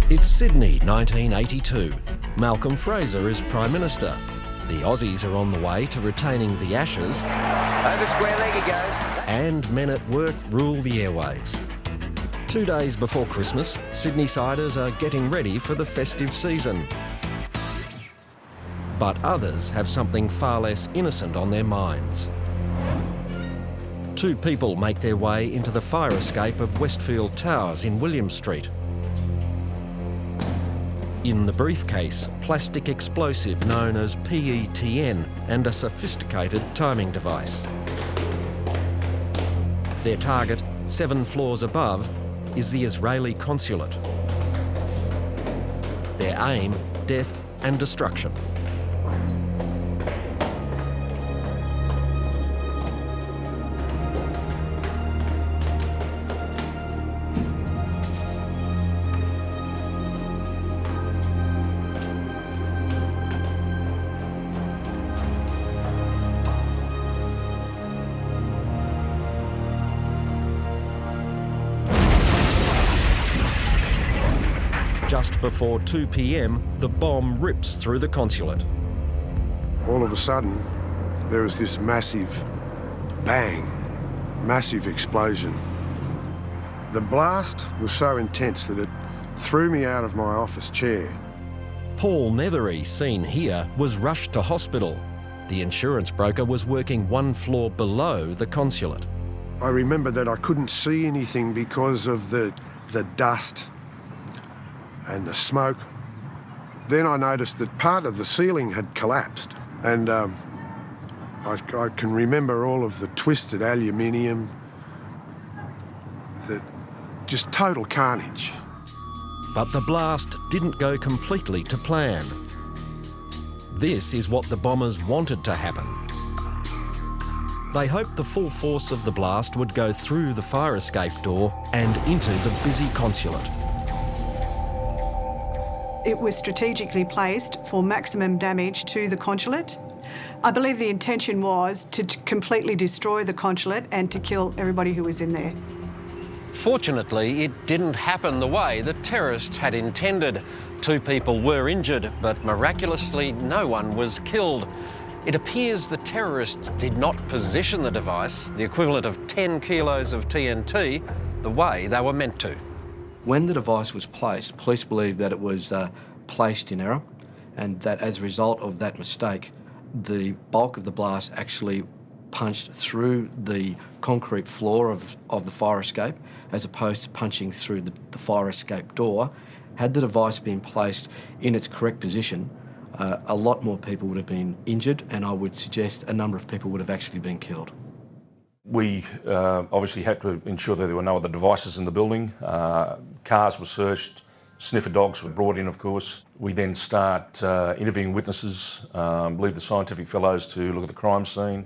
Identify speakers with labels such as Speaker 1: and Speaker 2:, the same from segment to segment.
Speaker 1: It's Sydney, 1982. Malcolm Fraser is Prime Minister. The Aussies are on the way to retaining the Ashes.
Speaker 2: Over square leg he goes.
Speaker 1: And men at work rule the airwaves. 2 days before Christmas, Sydney-siders are getting ready for the festive season. But others have something far less innocent on their minds. 2 people make their way into the fire escape of Westfield Towers in William Street. In the briefcase, plastic explosive known as PETN and a sophisticated timing device. Their target, 7 floors above, is the Israeli consulate. Their aim, death and destruction. Just before 2 p.m, the bomb rips through the consulate.
Speaker 3: All of a sudden, there was this massive bang, massive explosion. The blast was so intense that it threw me out of my office chair.
Speaker 1: Paul Nethery, seen here, was rushed to hospital. The insurance broker was working 1 floor below the consulate.
Speaker 3: I remember that I couldn't see anything because of the dust and the smoke. Then I noticed that part of the ceiling had collapsed, and I can remember all of the twisted aluminium, just total carnage.
Speaker 1: But the blast didn't go completely to plan. This is what the bombers wanted to happen. They hoped the full force of the blast would go through the fire escape door and into the busy consulate.
Speaker 4: It was strategically placed for maximum damage to the consulate. I believe the intention was to completely destroy the consulate and to kill everybody who was in there.
Speaker 1: Fortunately, it didn't happen the way the terrorists had intended. 2 people were injured, but miraculously no one was killed. It appears the terrorists did not position the device, the equivalent of 10 kilos of TNT, the way they were meant to.
Speaker 5: When the device was placed, police believe that it was placed in error, and that as a result of that mistake, the bulk of the blast actually punched through the concrete floor of the fire escape, as opposed to punching through the fire escape door. Had the device been placed in its correct position, a lot more people would have been injured, and I would suggest a number of people would have actually been killed.
Speaker 6: We obviously had to ensure that there were no other devices in the building. Cars were searched, sniffer dogs were brought in, of course. We then start interviewing witnesses, leave the scientific fellows to look at the crime scene.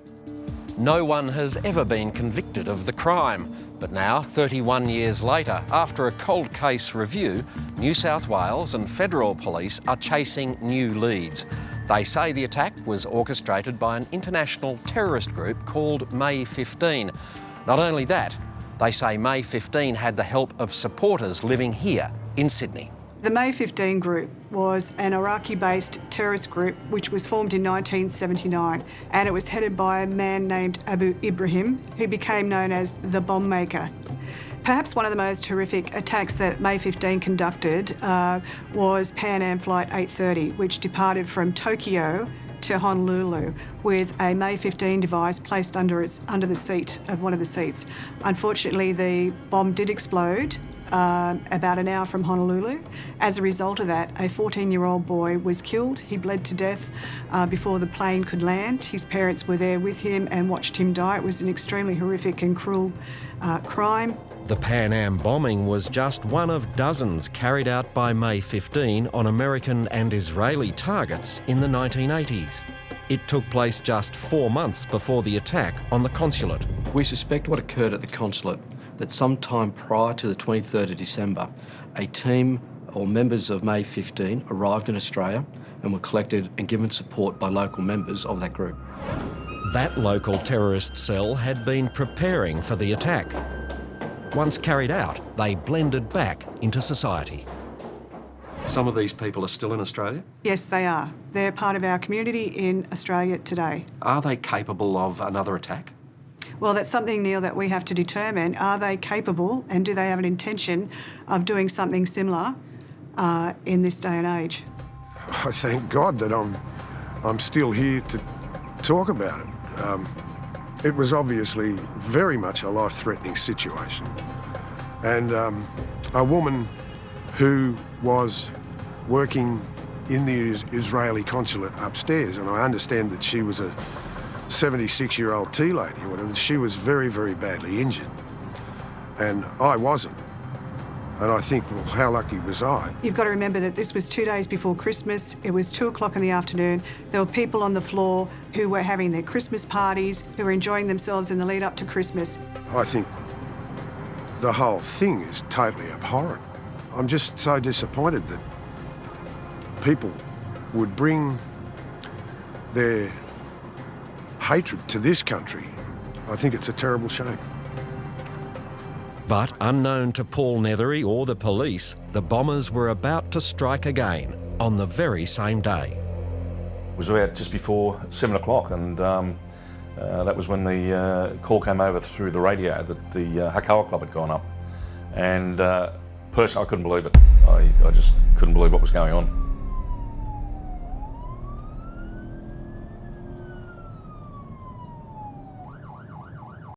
Speaker 1: No one has ever been convicted of the crime, but now, 31 years later, after a cold case review, New South Wales and federal police are chasing new leads. They say the attack was orchestrated by an international terrorist group called May 15. Not only that, they say May 15 had the help of supporters living here in Sydney.
Speaker 4: The May 15 group was an Iraqi-based terrorist group which was formed in 1979, and it was headed by a man named Abu Ibrahim, who became known as the Bomb Maker. Perhaps one of the most horrific attacks that May 15 conducted was Pan Am Flight 830, which departed from Tokyo to Honolulu with a May 15 device placed under the seat of one of the seats. Unfortunately, the bomb did explode about an hour from Honolulu. As a result of that, a 14-year-old boy was killed. He bled to death before the plane could land. His parents were there with him and watched him die. It was an extremely horrific and cruel crime.
Speaker 1: The Pan Am bombing was just one of dozens carried out by May 15 on American and Israeli targets in the 1980s. It took place just 4 months before the attack on the consulate.
Speaker 5: We suspect what occurred at the consulate, that sometime prior to the 23rd of December, a team or members of May 15 arrived in Australia and were collected and given support by local members of that group.
Speaker 1: That local terrorist cell had been preparing for the attack. Once carried out, they blended back into society. Some of these people are still in Australia?
Speaker 4: Yes, they are. They're part of our community in Australia today.
Speaker 1: Are they capable of another attack?
Speaker 4: Well, that's something, Neil, that we have to determine. Are they capable and do they have an intention of doing something similar in this day and age?
Speaker 3: I thank God that I'm still here to talk about it. It was obviously very much a life-threatening situation. And a woman who was working in the Israeli consulate upstairs, and I understand that she was a 76-year-old tea lady or whatever, she was very, very badly injured. And I wasn't. And I think, well, how lucky was I?
Speaker 4: You've got to remember that this was 2 days before Christmas. It was 2 o'clock in the afternoon. There were people on the floor who were having their Christmas parties, who were enjoying themselves in the lead up to Christmas.
Speaker 3: I think the whole thing is totally abhorrent. I'm just so disappointed that people would bring their hatred to this country. I think it's a terrible shame.
Speaker 1: But unknown to Paul Nethery or the police, the bombers were about to strike again on the very same day.
Speaker 6: It was about just before 7 o'clock, and that was when the call came over through the radio that the Hakoah Club had gone up. And personally, I couldn't believe it. I just couldn't believe what was going on.